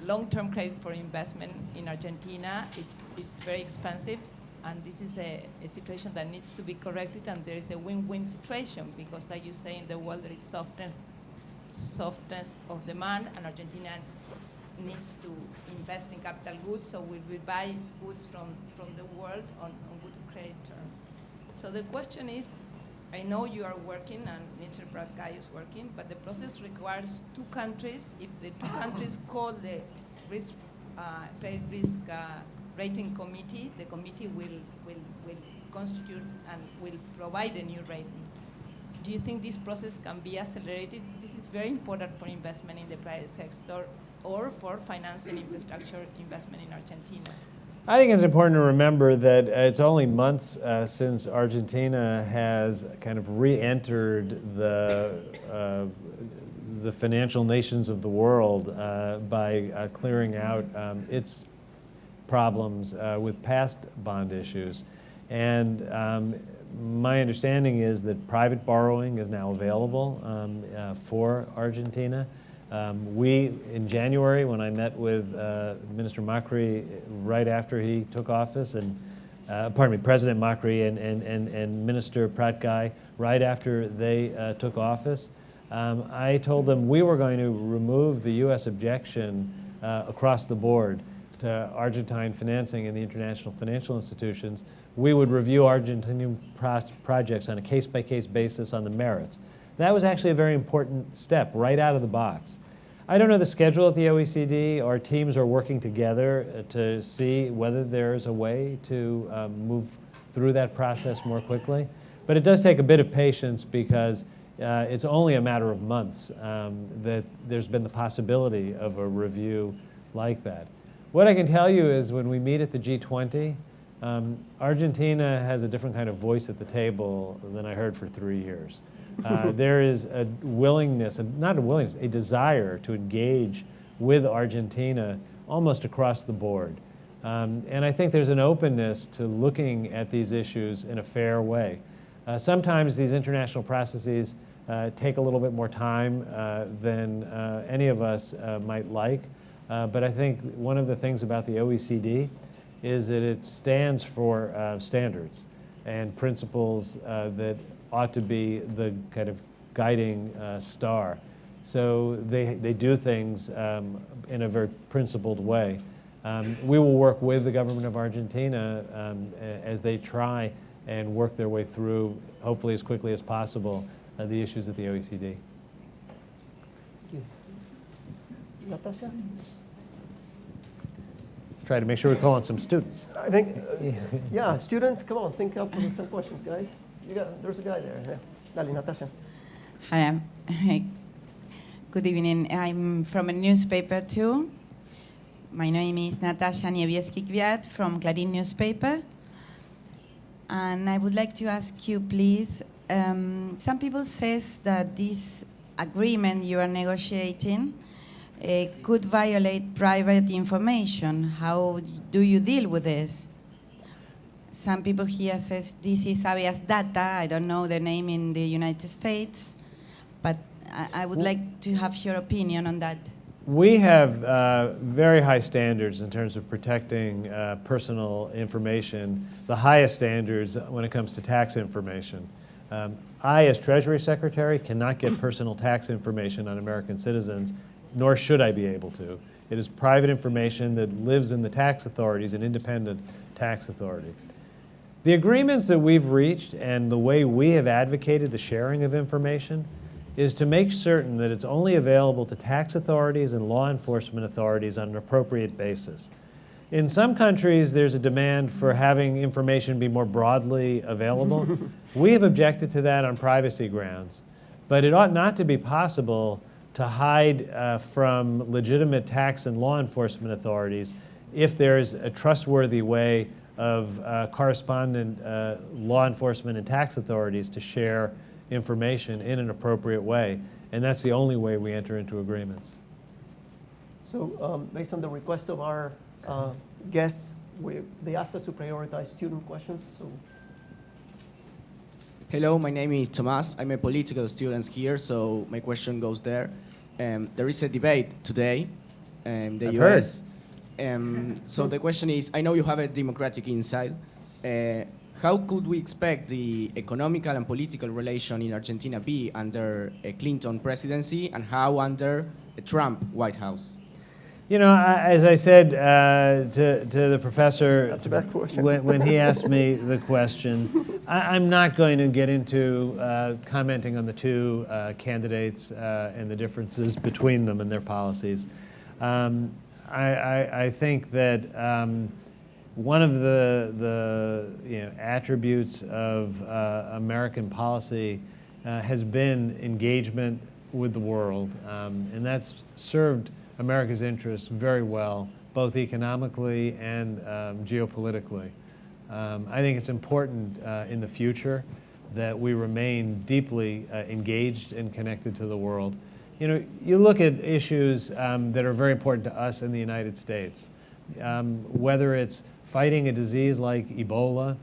long-term credit for investment in Argentina, it's very expensive. And this is a situation that needs to be corrected, and there is a win-win situation because, like you say, in the world there is softness of demand, and Argentina needs to invest in capital goods, so we will buy goods from the world on good credit terms. So the question is, I know you are working, and Mr. Pratt is working, but the process requires 2 countries. If the 2 countries call the credit risk rating committee, the committee will constitute and will provide a new rating. Do you think this process can be accelerated? This is very important for investment in the private sector or for financing infrastructure investment in Argentina. I think it's important to remember that it's only months since Argentina has kind of re-entered the financial nations of the world by clearing out its problems with past bond issues. And my understanding is that private borrowing is now available for Argentina. In January, when I met with Minister Macri right after he took office, and President Macri and Minister Pratt right after they took office, I told them we were going to remove the U.S. objection across the board to Argentine financing in the international financial institutions. We would review Argentinian projects on a case-by-case basis on the merits. That was actually a very important step right out of the box. I don't know the schedule at the OECD. Our teams are working together to see whether there's a way to move through that process more quickly. But it does take a bit of patience because it's only a matter of months that there's been the possibility of a review like that. What I can tell you is when we meet at the G20, Argentina has a different kind of voice at the table than I heard for 3 years. There is a willingness, not a willingness, a desire to engage with Argentina almost across the board. And I think there's an openness to looking at these issues in a fair way. Sometimes these international processes take a little bit more time than any of us might like. But I think one of the things about the OECD is that it stands for standards and principles that ought to be the kind of guiding star. So they do things in a very principled way. We will work with the government of Argentina as they try and work their way through, hopefully as quickly as possible, the issues at the OECD. Thank you. Natasha? Let's try to make sure we call on some students. I think, yeah, students, come on, think up with some questions, guys. There's a guy there. Yeah. Dale, Natasha. Hi, good evening. I'm from a newspaper too. My name is Natasha Niebieski-Kwiat from Clarín newspaper. And I would like to ask you, please, some people says that this agreement you are negotiating could violate private information. How do you deal with this? Some people here says this is habeas data. I don't know the name in the United States, but I would like to have your opinion on that. We have very high standards in terms of protecting personal information, the highest standards when it comes to tax information. I, as Treasury Secretary, cannot get personal tax information on American citizens, nor should I be able to. It is private information that lives in the tax authorities, an independent tax authority. The agreements that we've reached and the way we have advocated the sharing of information is to make certain that it's only available to tax authorities and law enforcement authorities on an appropriate basis. In some countries, there's a demand for having information be more broadly available. We have objected to that on privacy grounds, but it ought not to be possible to hide from legitimate tax and law enforcement authorities if there's a trustworthy way of correspondent law enforcement and tax authorities to share information in an appropriate way. And that's the only way we enter into agreements. So based on the request of our guests, they asked us to prioritize student questions. So. Hello, my name is Tomas. I'm a political student here, so my question goes there. There is a debate today in the US. So the question is, I know you have a democratic insight. How could we expect the economical and political relation in Argentina be under a Clinton presidency and how under a Trump White House? You know, as I said to the professor That's a bad question. when he asked me the question, I'm not going to get into commenting on the two candidates and the differences between them and their policies. I think that one of the attributes of American policy has been engagement with the world, and that's served America's interests very well, both economically and geopolitically. I think it's important in the future that we remain deeply engaged and connected to the world. You know, you look at issues that are very important to us in the United States, whether it's fighting a disease like Ebola,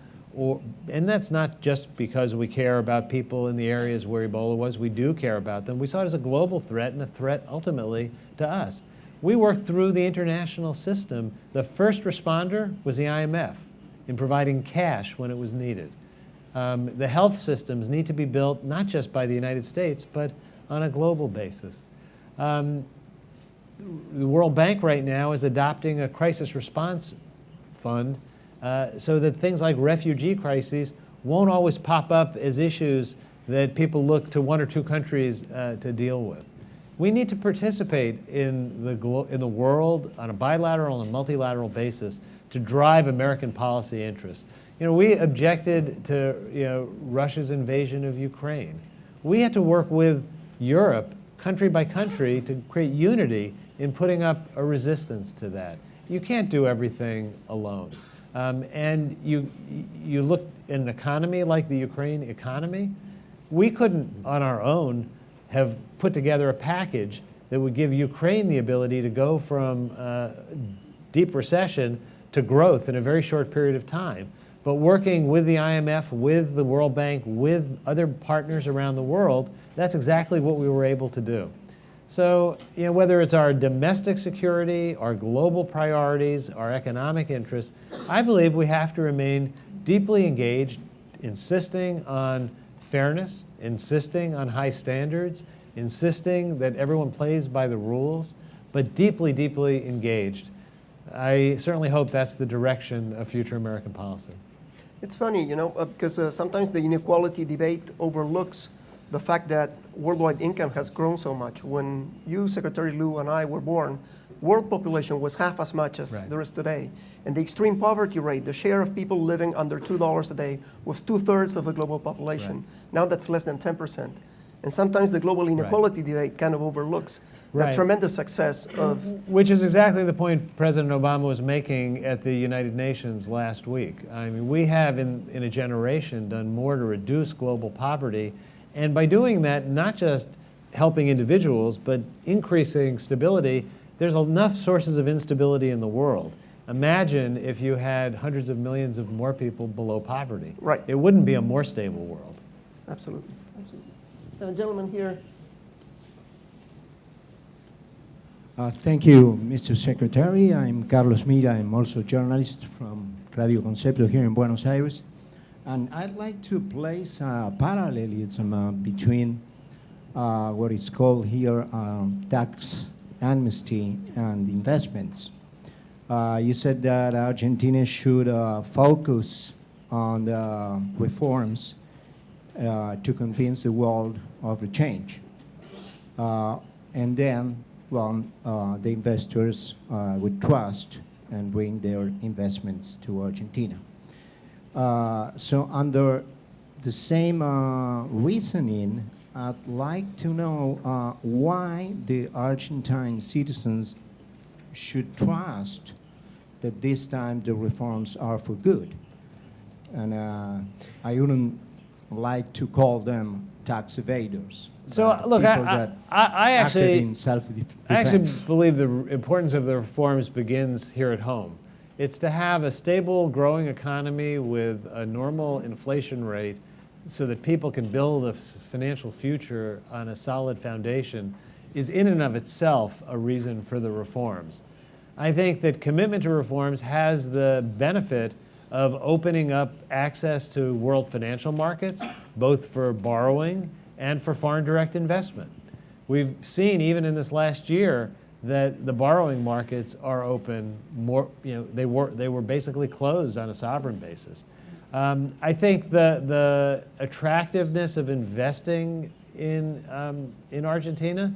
and that's not just because we care about people in the areas where Ebola was. We do care about them. We saw it as a global threat and a threat ultimately to us. We worked through the international system. The first responder was the IMF in providing cash when it was needed. The health systems need to be built not just by the United States, but on a global basis. The World Bank right now is adopting a crisis response fund so that things like refugee crises won't always pop up as issues that people look to one or two countries to deal with. We need to participate in the world on a bilateral and multilateral basis to drive American policy interests. You know, we objected to Russia's invasion of Ukraine. We had to work with Europe, country by country, to create unity in putting up a resistance to that. You can't do everything alone. And you look at an economy like the Ukraine economy, we couldn't on our own have put together a package that would give Ukraine the ability to go from deep recession to growth in a very short period of time. But working with the IMF, with the World Bank, with other partners around the world, that's exactly what we were able to do. So, you know, whether it's our domestic security, our global priorities, our economic interests, I believe we have to remain deeply engaged, insisting on fairness, insisting on high standards, insisting that everyone plays by the rules, but deeply, deeply engaged. I certainly hope that's the direction of future American policy. It's funny, you know, because sometimes the inequality debate overlooks the fact that worldwide income has grown so much. When you, Secretary Liu, and I were born, world population was half as much as Right. there is today. And the extreme poverty rate, the share of people living under $2 a day, was 2/3 of the global population. Right. Now that's less than 10%. And sometimes the global inequality debate kind of overlooks Right. the tremendous success of. Which is exactly the point President Obama was making at the United Nations last week. I mean, we have in a generation done more to reduce global poverty, and by doing that, not just helping individuals, but increasing stability. There's enough sources of instability in the world. Imagine if you had hundreds of millions of more people below poverty. Right. It wouldn't be a more stable world. Absolutely. Gentleman here. Thank you, Mr. Secretary. I'm Carlos Mira. I'm also a journalist from Radio Concepto here in Buenos Aires. And I'd like to place a parallelism between what is called here tax amnesty and investments. You said that Argentina should focus on the reforms to convince the world of the change. And then, well, the investors would trust and bring their investments to Argentina. So under the same reasoning, I'd like to know why the Argentine citizens should trust that this time the reforms are for good. And I wouldn't like to call them tax evaders. So look, people I that actually acted in self-defense. I actually believe the importance of the reforms begins here at home. It's to have a stable, growing economy with a normal inflation rate so that people can build a financial future on a solid foundation is in and of itself a reason for the reforms. I think that commitment to reforms has the benefit of opening up access to world financial markets, both for borrowing and for foreign direct investment. We've seen even in this last year that the borrowing markets are open more, they were basically closed on a sovereign basis. I think the attractiveness of investing in Argentina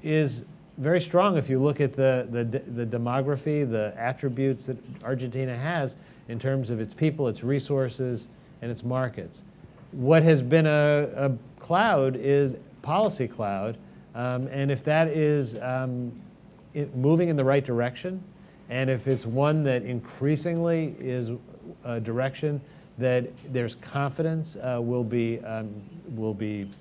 is very strong if you look at the demography, the attributes that Argentina has in terms of its people, its resources, and its markets. What has been a cloud is policy cloud, and if that is moving in the right direction, and if it's one that increasingly is a direction that there's confidence will be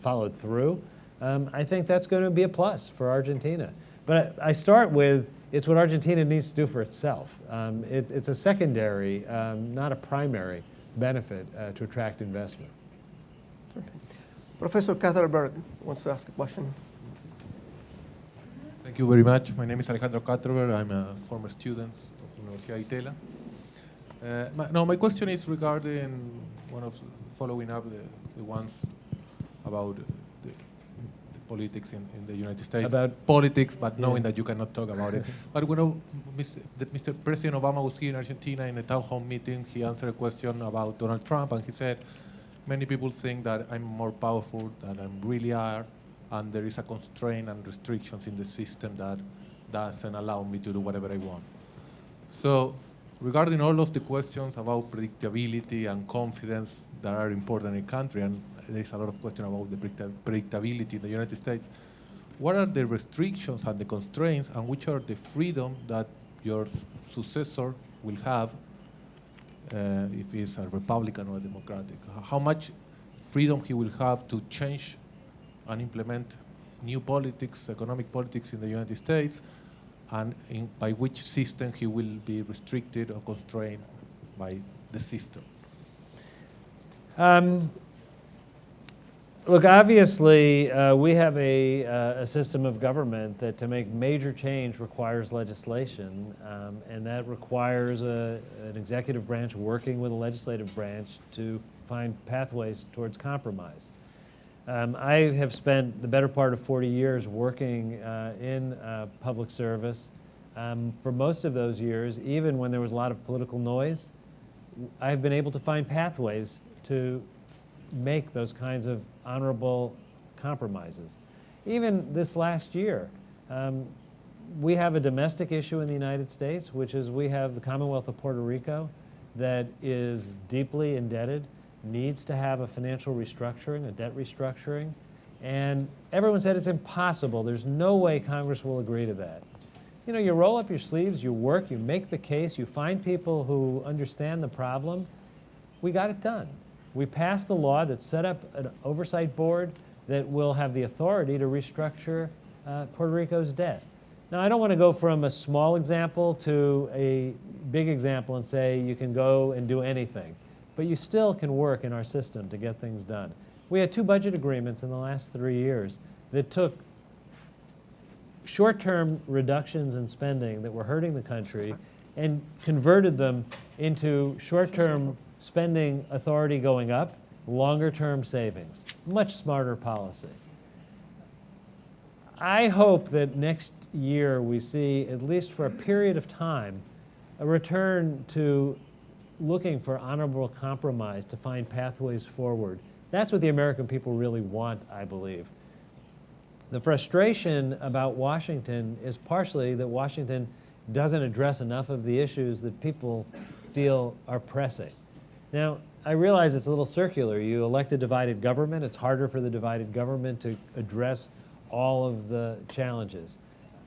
followed through, I think that's going to be a plus for Argentina. But I start with, it's what Argentina needs to do for itself. It's a secondary, not a primary benefit to attract investment. Professor Katterberg wants to ask a question. Thank you very much. My name is Alejandro Katterberg. I'm a former student of Universidad Itela. My question is regarding following up the ones about the politics in the United States. About politics, but knowing that you cannot talk about it. But when Mr. President Obama was here in Argentina in a town hall meeting, he answered a question about Donald Trump, and he said, many people think that I'm more powerful than I really are, and there is a constraint and restrictions in the system that doesn't allow me to do whatever I want. So regarding all of the questions about predictability and confidence that are important in a country, and there's a lot of questions about the predictability in the United States, what are the restrictions and the constraints, and which are the freedom that your successor will have if he's a Republican or a Democratic? How much freedom he will have to change and implement new politics, economic politics in the United States, and by which system he will be restricted or constrained by the system? Look, obviously, we have a system of government that to make major change requires legislation, and that requires an executive branch working with a legislative branch to find pathways towards compromise. I have spent the better part of 40 years working in public service. For most of those years, even when there was a lot of political noise, I've been able to find pathways to make those kinds of honorable compromises. Even this last year, we have a domestic issue in the United States, which is we have the Commonwealth of Puerto Rico that is deeply indebted, needs to have a financial restructuring, a debt restructuring, and everyone said it's impossible. There's no way Congress will agree to that. You know, you roll up your sleeves, you work, you make the case, you find people who understand the problem. We got it done. We passed a law that set up an oversight board that will have the authority to restructure Puerto Rico's debt. Now, I don't want to go from a small example to a big example and say you can go and do anything, but you still can work in our system to get things done. We had 2 budget agreements in the last 3 years that took short-term reductions in spending that were hurting the country and converted them into short-term spending authority going up, longer-term savings. Much smarter policy. I hope that next year we see, at least for a period of time, a return to looking for honorable compromise to find pathways forward. That's what the American people really want, I believe. The frustration about Washington is partially that Washington doesn't address enough of the issues that people feel are pressing. Now, I realize it's a little circular. You elect a divided government. It's harder for the divided government to address all of the challenges.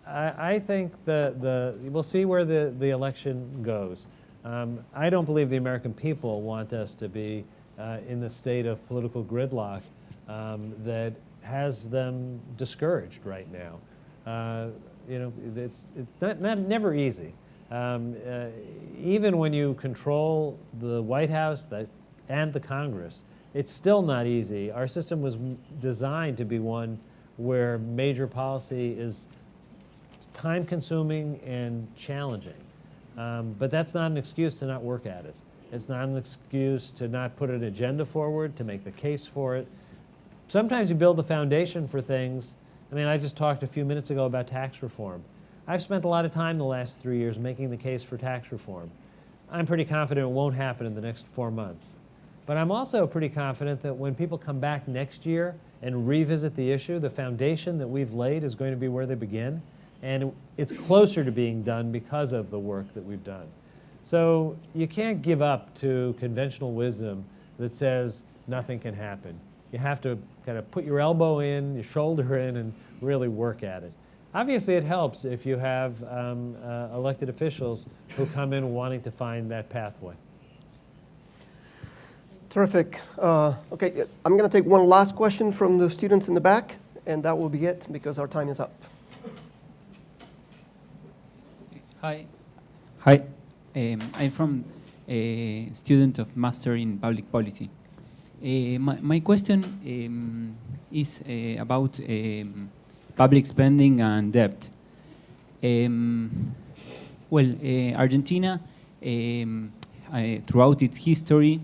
I think we'll see where the election goes. I don't believe the American people want us to be in the state of political gridlock that has them discouraged right now. You know, it's never easy. Even when you control the White House and the Congress, it's still not easy. Our system was designed to be one where major policy is time-consuming and challenging. But that's not an excuse to not work at it. It's not an excuse to not put an agenda forward, to make the case for it. Sometimes you build the foundation for things. I mean, I just talked a few minutes ago about tax reform. I've spent a lot of time the last 3 years making the case for tax reform. I'm pretty confident it won't happen in the next 4 months. But I'm also pretty confident that when people come back next year and revisit the issue, the foundation that we've laid is going to be where they begin. And it's closer to being done because of the work that we've done. So you can't give up to conventional wisdom that says nothing can happen. You have to kind of put your elbow in, your shoulder in, and really work at it. Obviously, it helps if you have elected officials who come in wanting to find that pathway. Terrific. Okay, I'm going to take one last question from the students in the back, and that will be it because our time is up. Hi. Hi. I'm from a student of Master in Public Policy. My question is about public spending and debt. Argentina, throughout its history,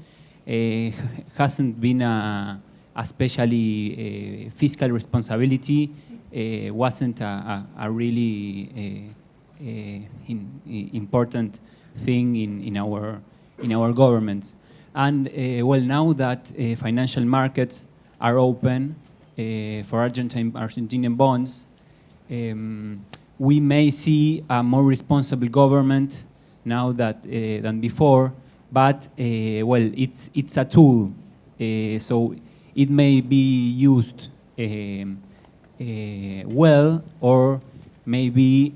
hasn't been a especially fiscal responsibility, wasn't a really important thing in our governments. And now that financial markets are open for Argentine bonds, we may see a more responsible government now than before. But it's a tool, so it may be used well, or maybe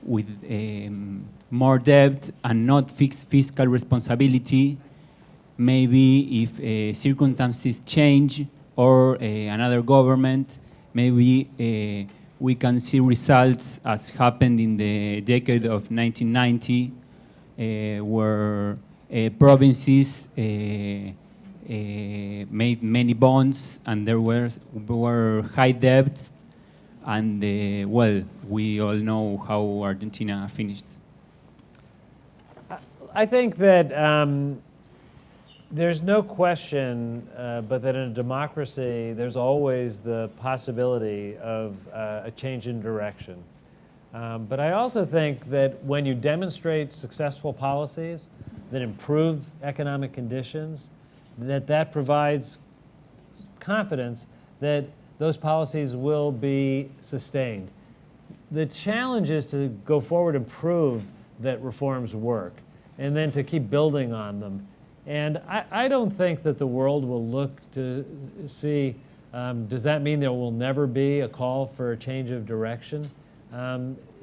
with more debt and not fixed fiscal responsibility. Maybe if circumstances change or another government, maybe we can see results as happened in the decade of 1990, where provinces made many bonds and there were high debts, and we all know how Argentina finished. I think that there's no question but that in a democracy, there's always the possibility of a change in direction. But I also think that when you demonstrate successful policies that improve economic conditions, that provides confidence that those policies will be sustained. The challenge is to go forward and prove that reforms work, and then to keep building on them. And I don't think that the world will look to see, does that mean there will never be a call for a change of direction?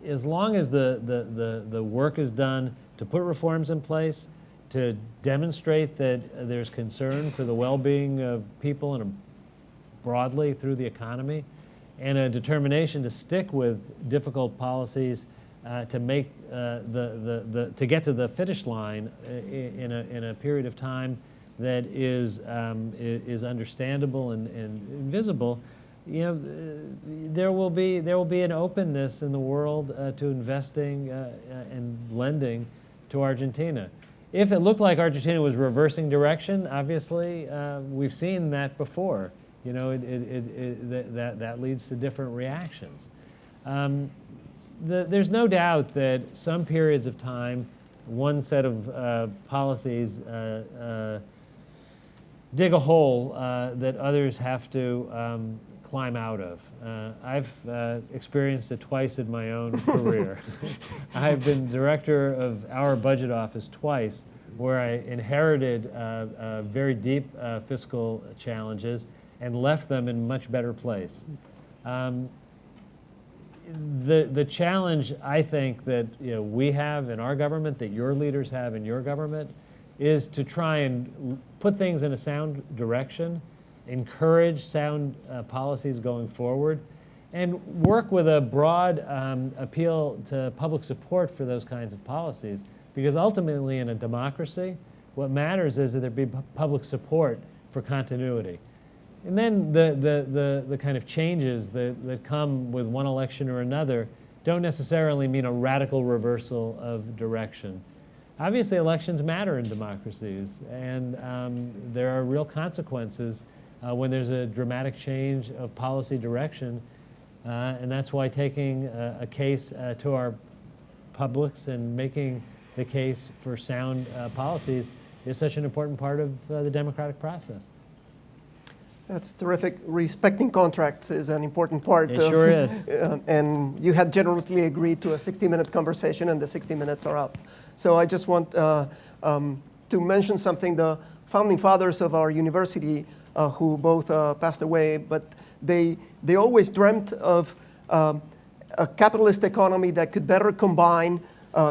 As long as the work is done to put reforms in place, to demonstrate that there's concern for the well-being of people and broadly through the economy, and a determination to stick with difficult policies to make to get to the finish line in a period of time that is understandable and visible. You know, there will be an openness in the world to investing and lending to Argentina. If it looked like Argentina was reversing direction, obviously we've seen that before. You know, that leads to different reactions. There's no doubt that some periods of time, one set of policies dig a hole that others have to climb out of. I've experienced it twice in my own career. I've been director of our budget office twice, where I inherited very deep fiscal challenges and left them in a much better place. The challenge, I think, that we have in our government, that your leaders have in your government, is to try and put things in a sound direction, encourage sound policies going forward, and work with a broad appeal to public support for those kinds of policies. Because ultimately, in a democracy, what matters is that there be public support for continuity. And then the kind of changes that come with one election or another don't necessarily mean a radical reversal of direction. Obviously, elections matter in democracies, and there are real consequences when there's a dramatic change of policy direction, and that's why taking a case to our publics and making the case for sound policies is such an important part of the democratic process. That's terrific. Respecting contracts is an important part. It sure is. And you had generously agreed to a 60-minute conversation, and the 60 minutes are up. So I just want to mention something. The founding fathers of our university, who both passed away, but they always dreamt of a capitalist economy that could better combine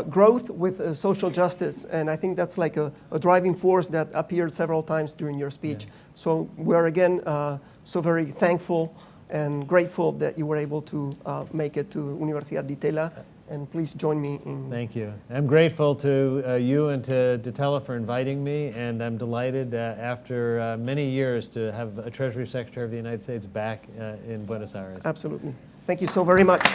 growth with social justice, and I think that's like a driving force that appeared several times during your speech. Yeah. So we're again so very thankful and grateful that you were able to make it to Universidad de Tela, and please join me in... Thank you. I'm grateful to you and to Tela for inviting me, and I'm delighted after many years to have a Treasury Secretary of the United States back in Buenos Aires. Absolutely. Thank you so very much.